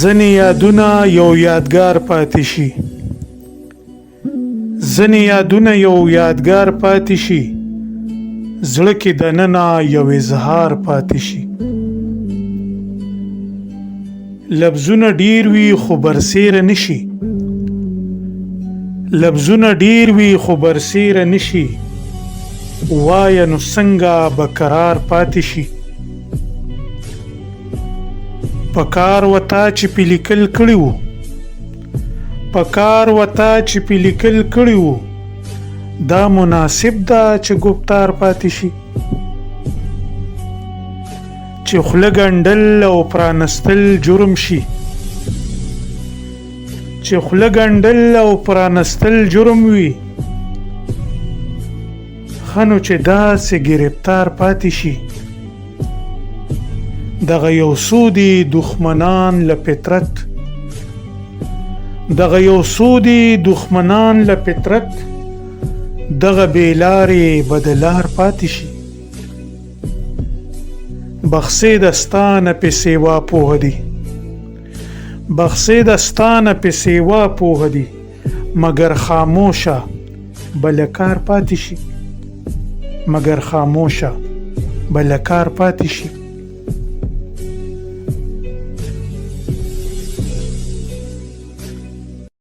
ځینې یادونه یو یادګار پاتې شي، ځینې یادونه یو یادګار پاتې شي، زړه کې دننه یو اظهار پاتې شي. لفظونه ډیر وي خو برسېره نشي، لفظونه ډیر وي خو برسېره نشي، وایه نو څنګه به قرار پاتې شي. پکار وتا چې پې لیکل کړي وو، پکار وتا چې پې لیکل کړي وو، دا مناسب ده چې ګفتار پاتې شي. چې خوله ګنډل او پرانستل جرم شي، چې خوله ګنډل او پرانستل جرم وي، ښه نو چې داسې ګرفتار پاتې شي. دغه یو څو دي دښمنان له فطرت، دغه یو څو دي دښمنان له فطرت، دغه بې لارې به د لار پاتې شي. بخسې دستانه پې سیوا پوه دي، بخسې دستانه پې سیوا پوه دي، مګر خاموشه به له کار پاتې شي، مګر خاموشه به له کار پاتې شي.